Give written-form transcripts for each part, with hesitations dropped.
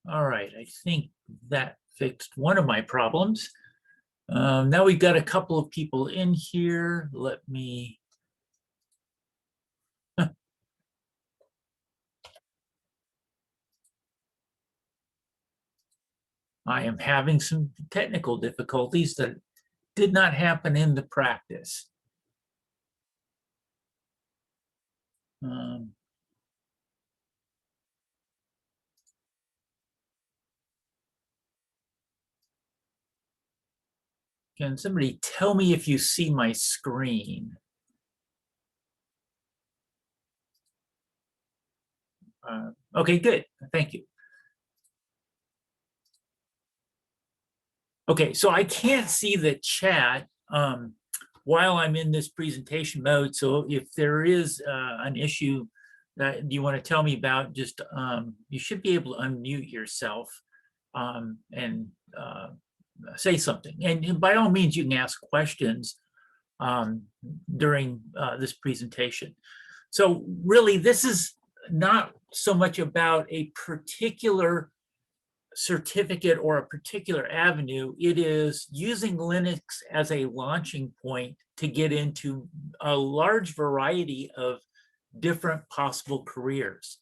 All right, I think that fixed one of my problems. Now we've got a couple of people in here. Let me. I am having some technical difficulties that did not happen in the practice. Um, Can somebody tell me if you see my screen? Okay, good. Thank you. Okay, so I can't see the chat while I'm in this presentation mode. So if there is an issue that you want to tell me about, just you should be able to unmute yourself and say something. And by all means, you can ask questions during this presentation. So really, this is not so much about a particular certificate or a particular avenue. It is using Linux as a launching point to get into a large variety of different possible careers.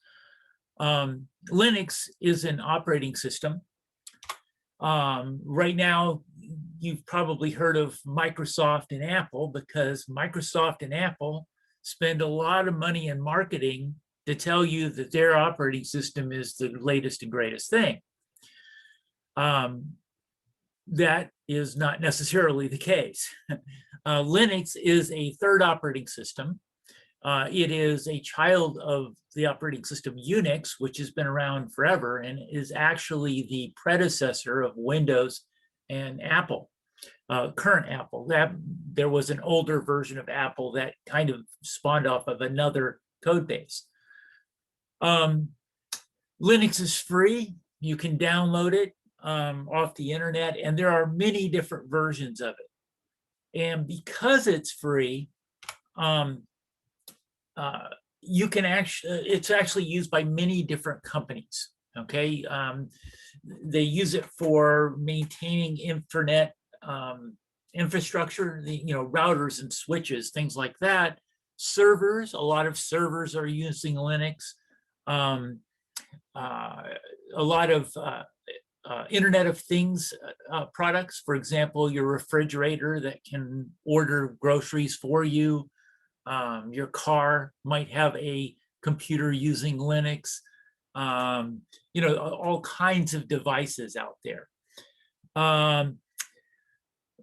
Linux is an operating system. Right now, you've probably heard of Microsoft and Apple, because Microsoft and Apple spend a lot of money in marketing to tell you that their operating system is the latest and greatest thing. That is not necessarily the case. Linux is a third operating system. It is a child of the operating system Unix, which has been around forever and is actually the predecessor of Windows and Apple, current Apple. There was an older version of Apple that kind of spawned off of another code base. Linux is free. You can download it off the internet, and there are many different versions of it. And because it's free, you can it's actually used by many different companies. Okay, they use it for maintaining internet infrastructure, routers and switches, things like that. Servers, a lot of servers are using Linux. A lot of Internet of Things products, for example, your refrigerator that can order groceries for you. Your car might have a computer using Linux. All kinds of devices out there.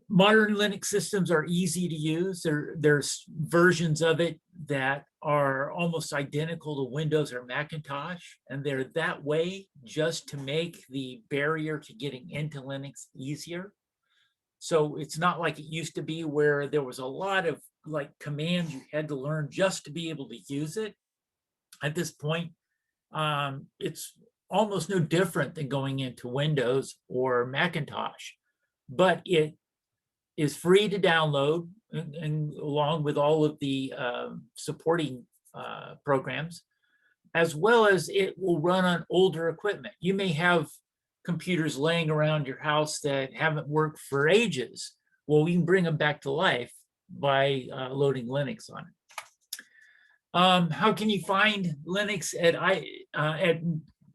Modern Linux systems are easy to use. There's versions of it that are almost identical to Windows or Macintosh, and they're that way just to make the barrier to getting into Linux easier. So it's not like it used to be where there was a lot of commands you had to learn just to be able to use it. At this point, it's almost no different than going into Windows or Macintosh, but it is free to download, and along with all of the supporting programs, as well as it will run on older equipment. You may have computers laying around your house that haven't worked for ages. Well, we can bring them back to life by loading Linux on it. How can you find Linux at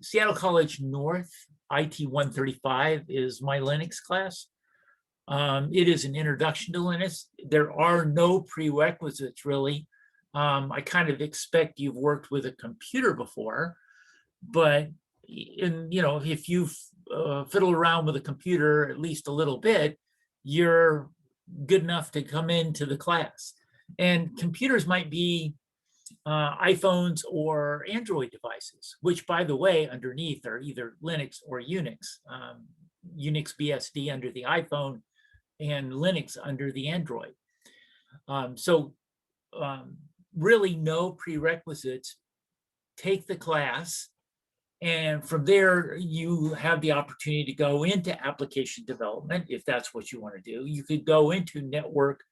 Seattle College North? IT 135 is my Linux class. It is an introduction to Linux. There are no prerequisites, really. I kind of expect you've worked with a computer before, but if you've fiddled around with a computer at least a little bit, you're good enough to come into the class. And computers might be iPhones or Android devices, which, by the way, underneath are either Linux or Unix. Unix BSD under the iPhone and Linux under the Android. Really no prerequisites. Take the class, and from there you have the opportunity to go into application development if that's what you want to do. You could go into network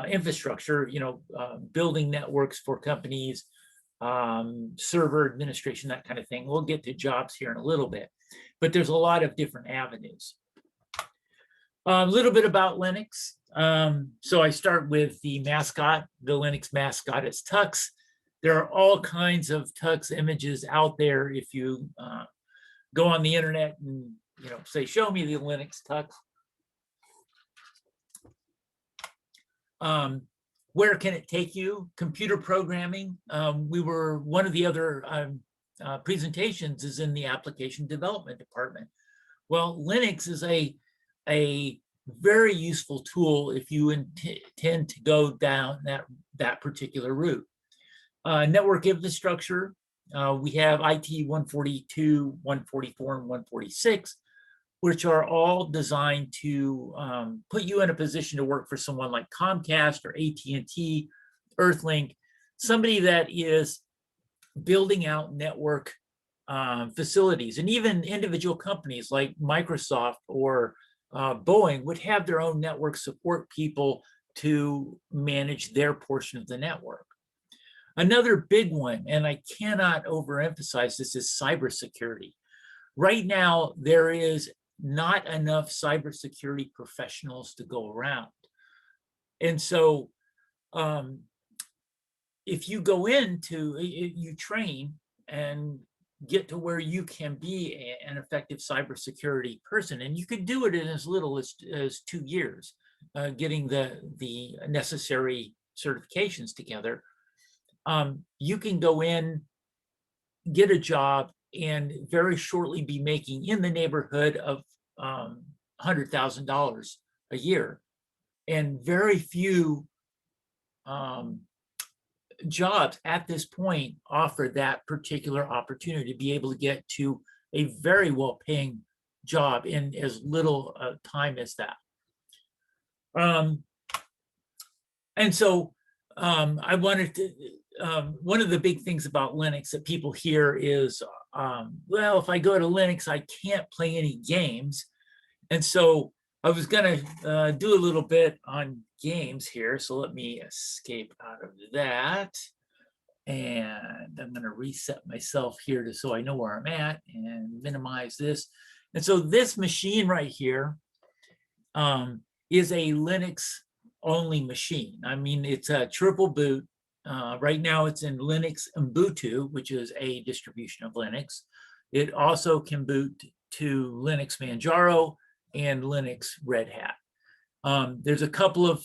infrastructure, building networks for companies, server administration, that kind of thing. We'll get to jobs here in a little bit, but there's a lot of different avenues. A little bit about Linux. So I start with the mascot. The Linux mascot is Tux. There are all kinds of Tux images out there. If you go on the internet and say, show me the Linux Tux. Where can it take you? Computer programming. One of the other presentations is in the application development department. Well, Linux is a very useful tool if you intend to go down that particular route. Network infrastructure, we have IT 142, 144, and 146, which are all designed to put you in a position to work for someone like Comcast or AT&T, Earthlink, somebody that is building out network facilities. And even individual companies like Microsoft or Boeing would have their own network support people to manage their portion of the network. Another big one, and I cannot overemphasize this, is cybersecurity. Right now, there is not enough cybersecurity professionals to go around. And so if you go into, you train and get to where you can be an effective cybersecurity person, and you could do it in as little as 2 years, getting the necessary certifications together. You can go in, get a job, and very shortly be making in the neighborhood of $100,000 a year. And very few jobs at this point offer that particular opportunity to be able to get to a very well-paying job in as little time as that. And so I wanted to, one of the big things about Linux that people hear is, well, if I go to Linux, I can't play any games. And so I was going to do a little bit on games here. So let me escape out of that. And I'm going to reset myself here so I know where I'm at and minimize this. And so this machine right here is a Linux only machine. I mean, it's a triple boot. Right now it's in Linux Ubuntu, which is a distribution of Linux. It also can boot to Linux Manjaro and Linux Red Hat. There's a couple of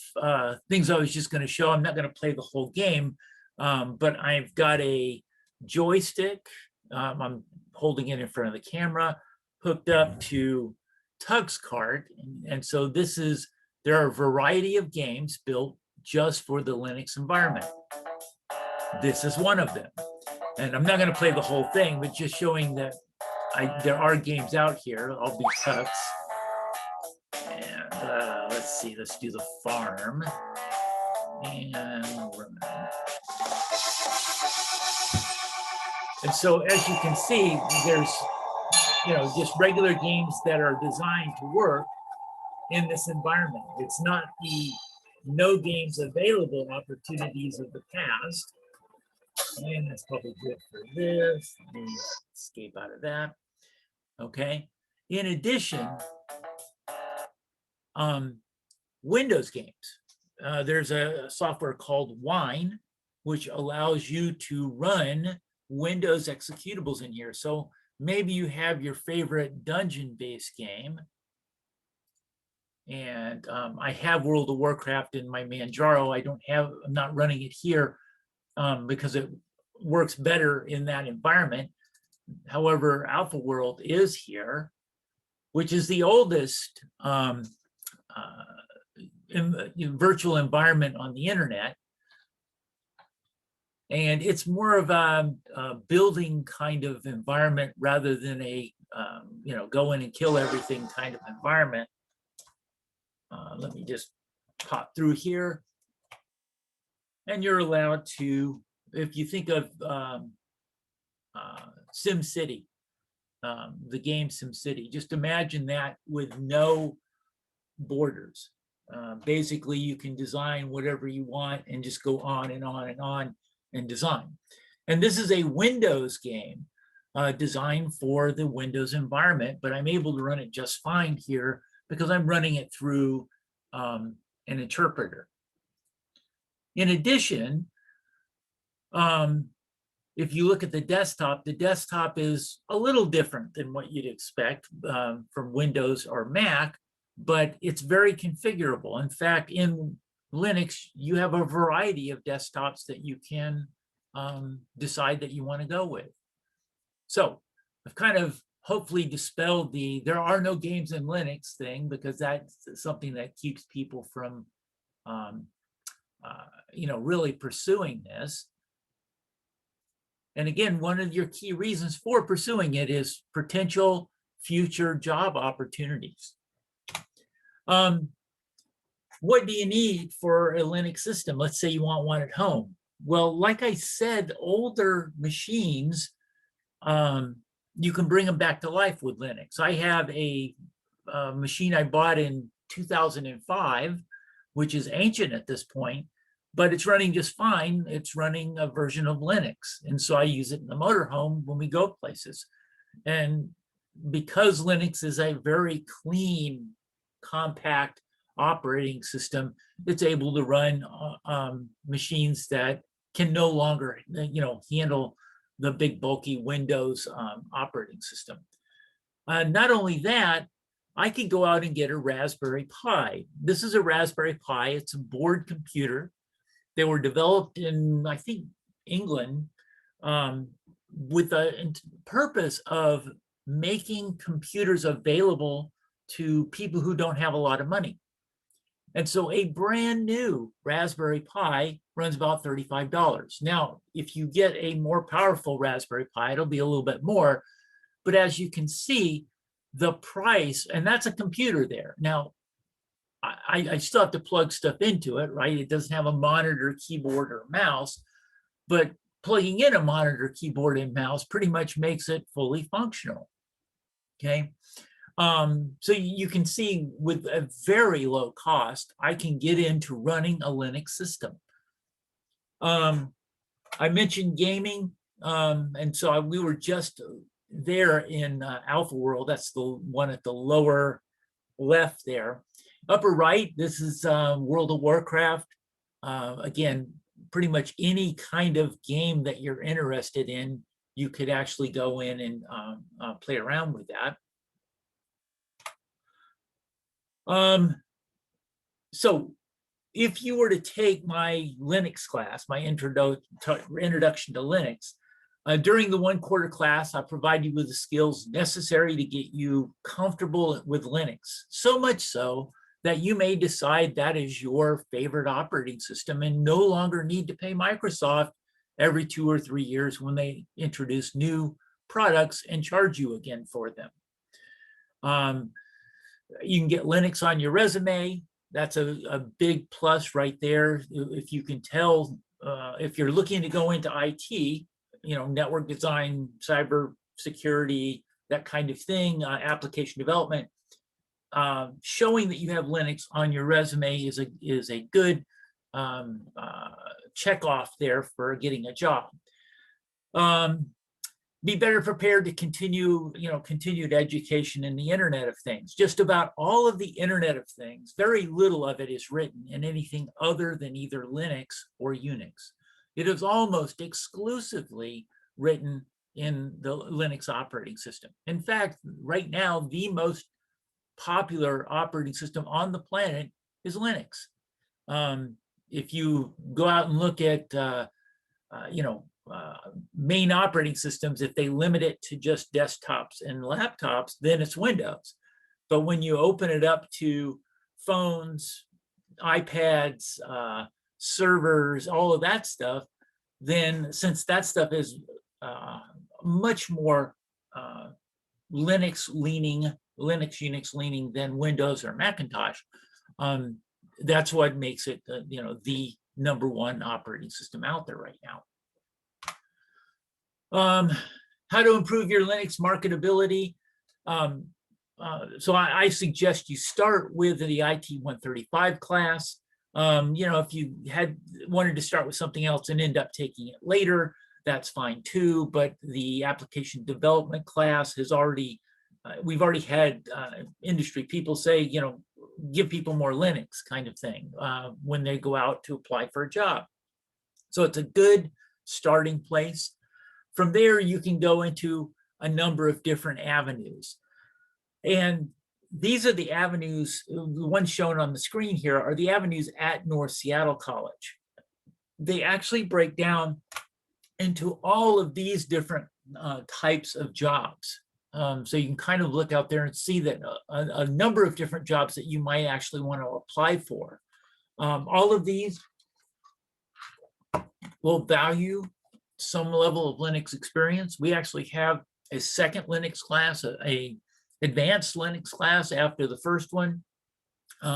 things I was just going to show. I'm not going to play the whole game, but I've got a joystick. I'm holding it in front of the camera, hooked up to Tug's card. And so there are a variety of games built just for the Linux environment. This is one of them. And I'm not going to play the whole thing, but just showing that there are games out here. I'll be Tux. And let's see, let's do the farm. And so as you can see, there's just regular games that are designed to work in this environment. It's not the no games available opportunities of the past. And that's probably good for this. Let me escape out of that. Okay. In addition, Windows games. There's a software called Wine, which allows you to run Windows executables in here. So maybe you have your favorite dungeon-based game. And I have World of Warcraft in my Manjaro. I'm not running it here because it works better in that environment. However, Alpha World is here, which is the oldest virtual environment on the internet. And it's more of a building kind of environment rather than a, go in and kill everything kind of environment. Let me just pop through here. And you're allowed to, if you think of SimCity, the game SimCity, just imagine that with no borders. Basically, you can design whatever you want and just go on and on and on and design. And this is a Windows game designed for the Windows environment, but I'm able to run it just fine here because I'm running it through an interpreter. In addition, if you look at the desktop is a little different than what you'd expect from Windows or Mac, but it's very configurable. In fact, in Linux, you have a variety of desktops that you can decide that you want to go with. So I've kind of hopefully dispelled the there are no games in Linux thing, because that's something that keeps people from really pursuing this. And again, one of your key reasons for pursuing it is potential future job opportunities. What do you need for a Linux system? Let's say you want one at home. Well, like I said, older machines, you can bring them back to life with Linux. I have a machine I bought in 2005, which is ancient at this point, but it's running just fine. It's running a version of Linux. And so I use it in the motorhome when we go places. And because Linux is a very clean, compact operating system, it's able to run machines that can no longer, handle the big bulky Windows operating system. Not only that, I could go out and get a Raspberry Pi. This is a Raspberry Pi. It's a board computer. They were developed in, I think, England with the purpose of making computers available to people who don't have a lot of money. And so a brand new Raspberry Pi runs about $35. Now, if you get a more powerful Raspberry Pi, it'll be a little bit more. But as you can see, the price, and that's a computer there. Now, I still have to plug stuff into it, right? It doesn't have a monitor, keyboard, or mouse, but plugging in a monitor, keyboard, and mouse pretty much makes it fully functional, okay? So you can see with a very low cost, I can get into running a Linux system. I mentioned gaming, and so we were just there in Alpha World. That's the one at the lower left there. Upper right, this is World of Warcraft. Again, pretty much any kind of game that you're interested in, you could actually go in and play around with that. So if you were to take my Linux class, my introduction to Linux, during the 1 quarter class, I provide you with the skills necessary to get you comfortable with Linux. So much so that you may decide that is your favorite operating system and no longer need to pay Microsoft every 2 or 3 years when they introduce new products and charge you again for them. You can get Linux on your resume. That's a big plus right there. If you can tell, if you're looking to go into IT, network design, cyber security, that kind of thing, application development, showing that you have Linux on your resume is a good check off there for getting a job. Be better prepared to continue, continued education in the Internet of Things. Just about all of the Internet of Things, very little of it is written in anything other than either Linux or Unix. It is almost exclusively written in the Linux operating system. In fact, right now, the most popular operating system on the planet is Linux. If you go out and look at, main operating systems, if they limit it to just desktops and laptops, then it's Windows. But when you open it up to phones, iPads, servers, all of that stuff, then since that stuff is much more Linux, Unix leaning than Windows or Macintosh, that's what makes it the #1 operating system out there right now. How to improve your Linux marketability. So I suggest you start with the IT 135 class. If you had wanted to start with something else and end up taking it later, that's fine too. But the application development class has already, we've already had industry people say, you know, give people more Linux kind of thing when they go out to apply for a job. So it's a good starting place. From there, you can go into a number of different avenues. And these are the avenues, the ones shown on the screen here are the avenues at North Seattle College. They actually break down into all of these different types of jobs. So you can kind of look out there and see that a number of different jobs that you might actually want to apply for. All of these will value some level of Linux experience. We actually have a second Linux class, a advanced Linux class after the first one.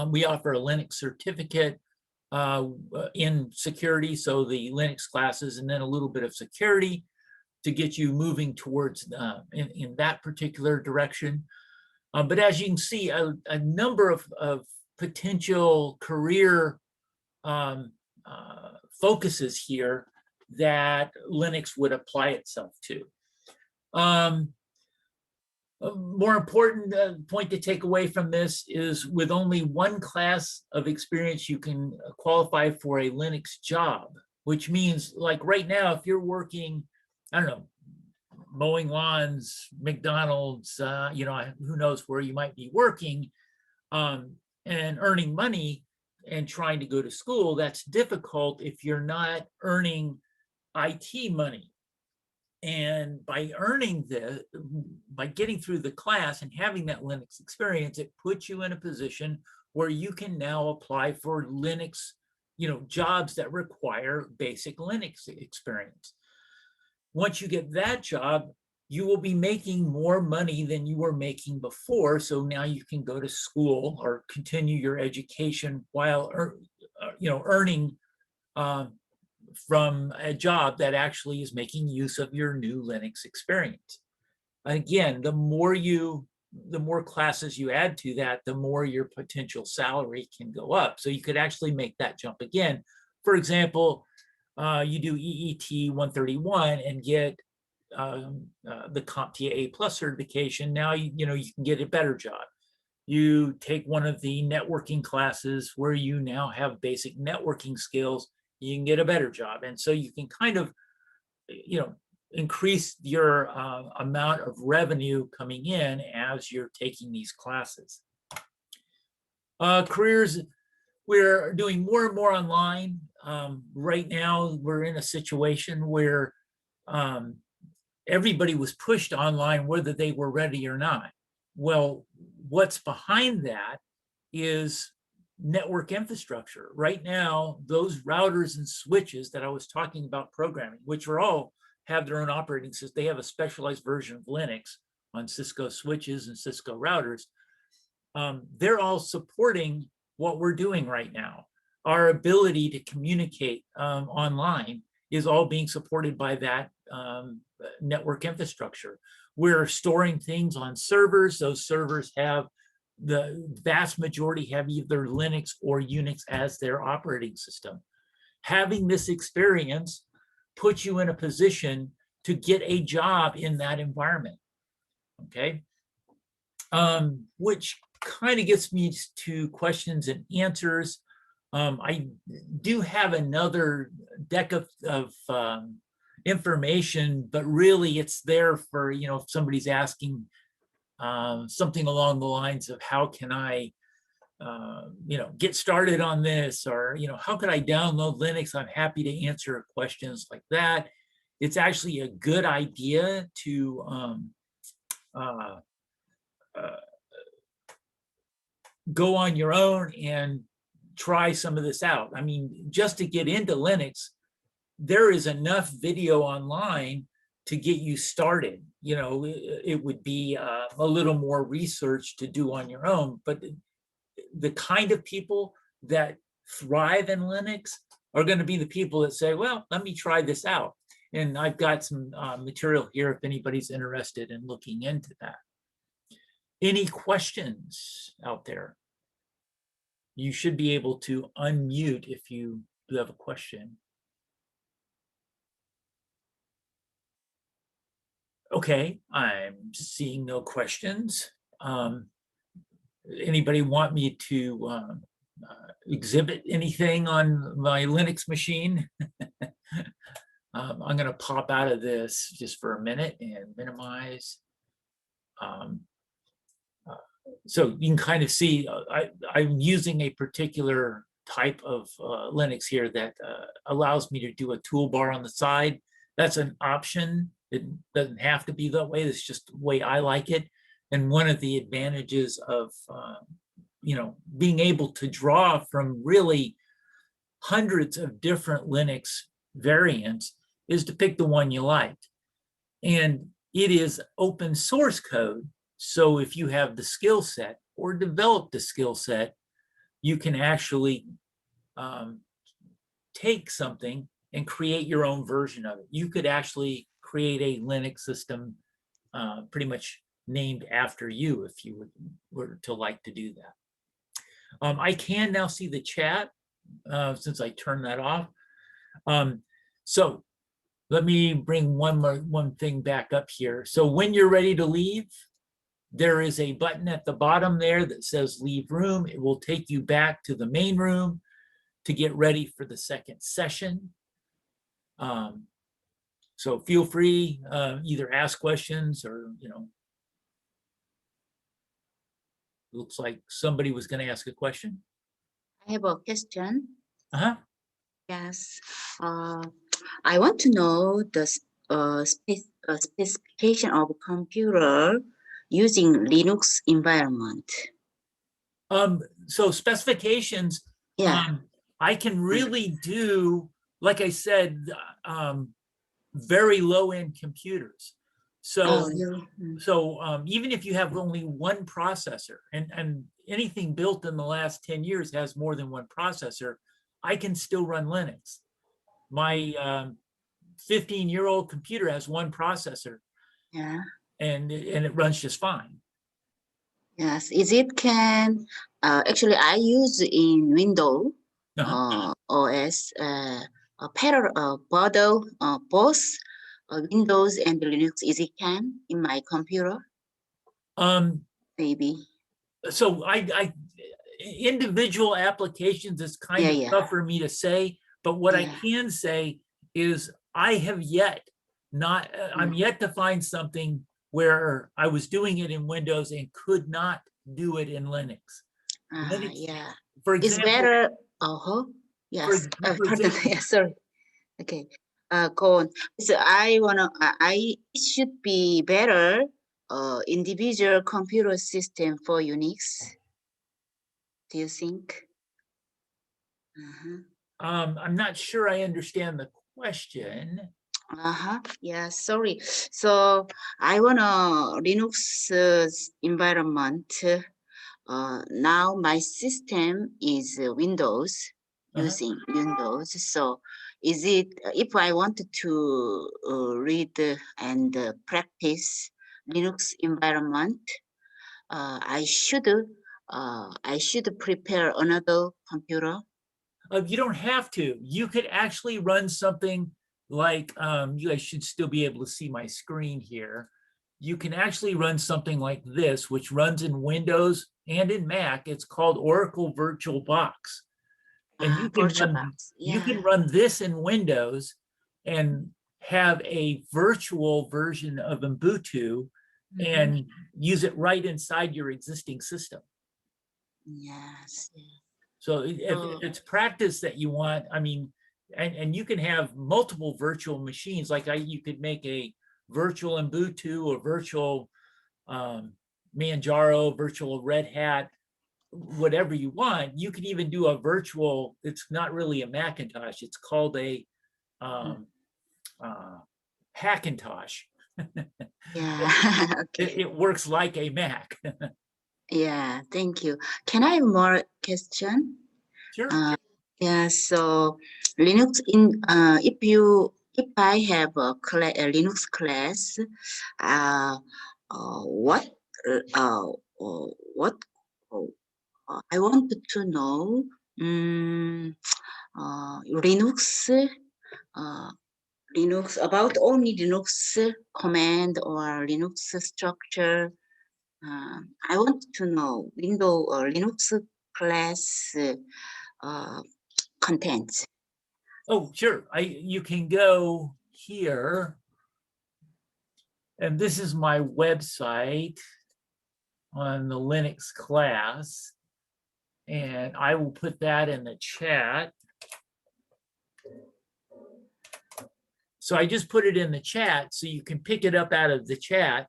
We offer a Linux certificate in security, so the Linux classes, and then a little bit of security to get you moving towards in that particular direction. But as you can see, a number of potential career focuses here that Linux would apply itself to. A more important point to take away from this is with only one class of experience, you can qualify for a Linux job, which means like right now, if you're working, I don't know, mowing lawns, McDonald's, you know, who knows where you might be working and earning money and trying to go to school, that's difficult if you're not earning IT money. And by earning this, by getting through the class and having that Linux experience, it puts you in a position where you can now apply for Linux, you know, jobs that require basic Linux experience. Once you get that job, you will be making more money than you were making before. So now you can go to school or continue your education while, you know, earning from a job that actually is making use of your new Linux experience. Again, the more classes you add to that, the more your potential salary can go up. So you could actually make that jump again. For example, you do EET 131 and get the CompTIA A+ certification. Now you know you can get a better job. You take one of the networking classes where you now have basic networking skills, you can get a better job. And so you can kind of, you know, increase your amount of revenue coming in as you're taking these classes. Careers, we're doing more and more online. Right now, we're in a situation where everybody was pushed online, whether they were ready or not. Well, what's behind that is network infrastructure. Right now, those routers and switches that I was talking about programming, which are all have their own operating system, they have a specialized version of Linux on Cisco switches and Cisco routers. They're all supporting what we're doing right now. Our ability to communicate online is all being supported by that network infrastructure. We're storing things on servers. Those servers have, the vast majority have either Linux or Unix as their operating system. Having this experience puts you in a position to get a job in that environment, okay? Which kind of gets me to questions and answers. I do have another deck of information, but really it's there for, you know, if somebody's asking something along the lines of how can I, you know, get started on this, or, you know, how could I download Linux? I'm happy to answer questions like that. It's actually a good idea to go on your own and try some of this out. I mean, just to get into Linux, there is enough video online to get you started. You know, it would be a little more research to do on your own, but the kind of people that thrive in Linux are going to be the people that say, well, let me try this out. And I've got some material here if anybody's interested in looking into that. Any questions out there? You should be able to unmute if you do have a question. Okay, I'm seeing no questions. Anybody want me to exhibit anything on my Linux machine? I'm going to pop out of this just for a minute and minimize. So you can kind of see I'm using a particular type of Linux here that allows me to do a toolbar on the side. That's an option. It doesn't have to be that way. It's just the way I like it. And one of the advantages of being able to draw from really hundreds of different Linux variants is to pick the one you like. And it is open source code. So if you have the skill set or develop the skill set, you can actually take something and create your own version of it. You could actually create a Linux system pretty much named after you if you were to like to do that. I can now see the chat since I turned that off. So let me bring one thing back up here. So when you're ready to leave, there is a button at the bottom there that says leave room. It will take you back to the main room to get ready for the second session. So feel free, either ask questions or, looks like somebody was going to ask a question. I have a question. Uh-huh. Yes. I want to know the specification of a computer using Linux environment. So specifications, Yeah. I can really do, like I said, very low-end computers. So, even if you have only one processor, and anything built in the last 10 years has more than one processor, I can still run Linux. My 15-year-old computer has one processor. Yeah. And it runs just fine. Yes. Is it can actually I use in Windows OS both Windows and Linux. Is it can in my computer? Maybe. So I individual applications is kind of tough for me to say, but what I can say is I have yet not, I'm yet to find something where I was doing it in Windows and could not do it in Linux. Yeah. For example, it's better. Yes. Pardon. Yeah, sorry. Okay. Go on. So it should be better individual computer system for Unix. Do you think? I'm not sure I understand the question. Yeah, sorry. So I want a Linux environment. Now my system is Windows, using Windows. So is it, if I wanted to read and practice Linux environment, I should prepare another computer. You don't have to. You could actually run something like, you guys should still be able to see my screen here. You can actually run something like this, which runs in Windows and in Mac. It's called Oracle VirtualBox. And you can run this in Windows and have a virtual version of Ubuntu and use it right inside your existing system. Yes. So if it's practice that you want, I mean, and you can have multiple virtual machines, like you could make a virtual Ubuntu or virtual Manjaro, virtual Red Hat, whatever you want. You could even do a virtual, it's not really a Macintosh, it's called a Hackintosh. Yeah. Okay. It works like a Mac. Yeah, thank you. Can I have more question? Sure. Yeah, so Linux if I have a Linux class, what I wanted to know, Linux Linux, about only Linux command or Linux structure. I want to know Windows or Linux class content. Oh, sure. You can go here. And this is my website on the Linux class. And I will put that in the chat. So I just put it in the chat so you can pick it up out of the chat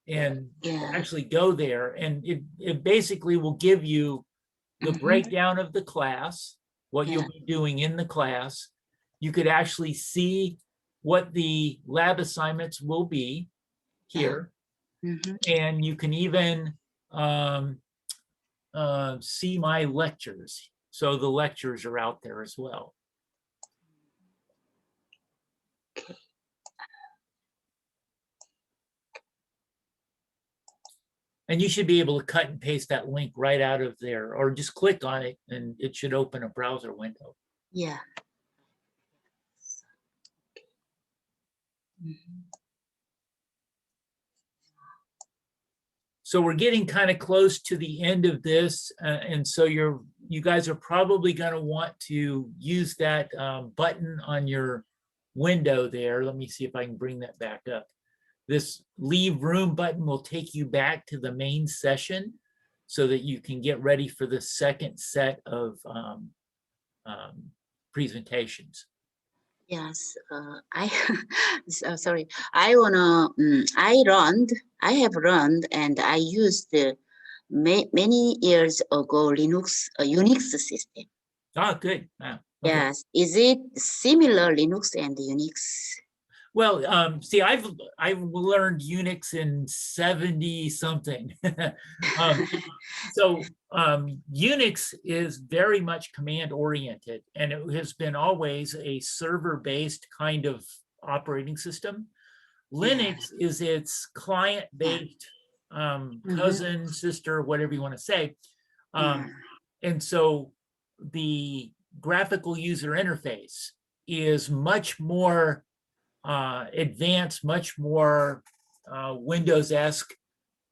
and actually go there. And it basically will give you the breakdown of the class, what you'll be doing in the class. You could actually see what the lab assignments will be here. And you can even see my lectures. So the lectures are out there as well. And you should be able to cut and paste that link right out of there, or just click on it and it should open a browser window. Yeah. So we're getting kind of close to the end of this. And so you guys are probably going to want to use that button on your window there. Let me see if I can bring that back up. This leave room button will take you back to the main session so that you can get ready for the second set of presentations. Yes, I sorry. I have learned, and I used many years ago Linux Unix system. Oh, good. Okay. Yes, is it similar Linux and Unix? Well, see, I've learned Unix in 70 something. So Unix is very much command oriented, and it has been always a server-based kind of operating system. Linux is its client-based cousin, sister, whatever you want to say. And so the graphical user interface is much more advanced, much more Windows-esque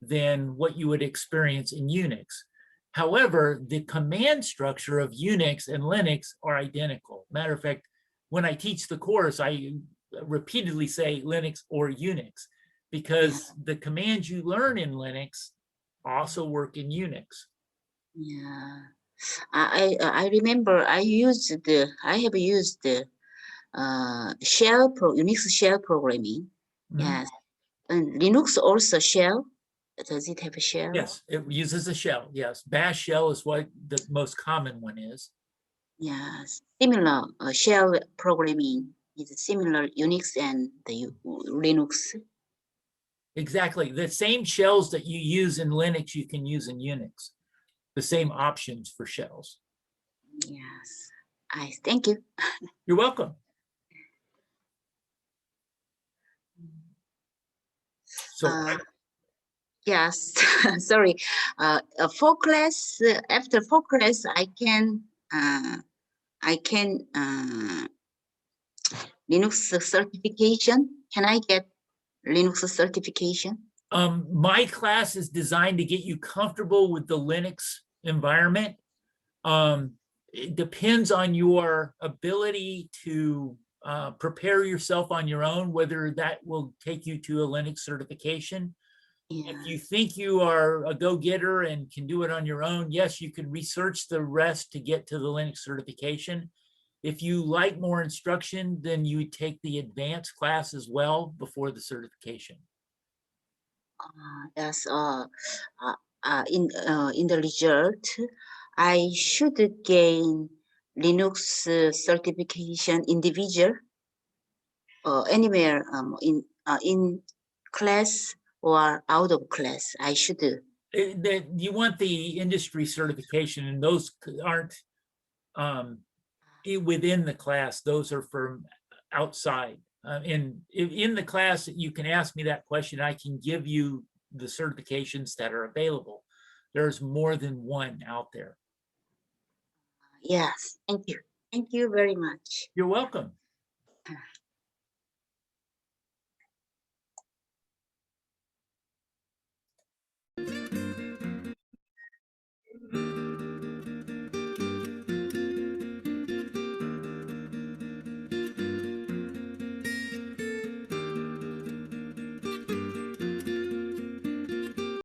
than what you would experience in Unix. However, the command structure of Unix and Linux are identical. Matter of fact, when I teach the course, I repeatedly say Linux or Unix because the commands you learn in Linux also work in Unix. Yeah, I remember I have used Unix shell programming. Yes, and Linux also shell. Does it have a shell? Yes, it uses a shell. Yes, Bash shell is what the most common one is. Yes, similar shell programming is similar Unix and the Linux. Exactly. The same shells that you use in Linux, you can use in Unix. The same options for shells. Yes, I thank you. You're welcome. So yes, sorry. For class, after 4 class, I can Linux certification. Can I get Linux certification? My class is designed to get you comfortable with the Linux environment. It depends on your ability to prepare yourself on your own, whether that will take you to a Linux certification. Yeah. If you think you are a go-getter and can do it on your own, yes, you can research the rest to get to the Linux certification. If you like more instruction, then you would take the advanced class as well before the certification. Yes. In the result, I should gain Linux certification individual anywhere in class or out of class. I should. You want the industry certification, and those aren't within the class. Those are from outside. In the class, you can ask me that question. I can give you the certifications that are available. There's more than one out there. Yes, thank you. Thank you very much. You're welcome.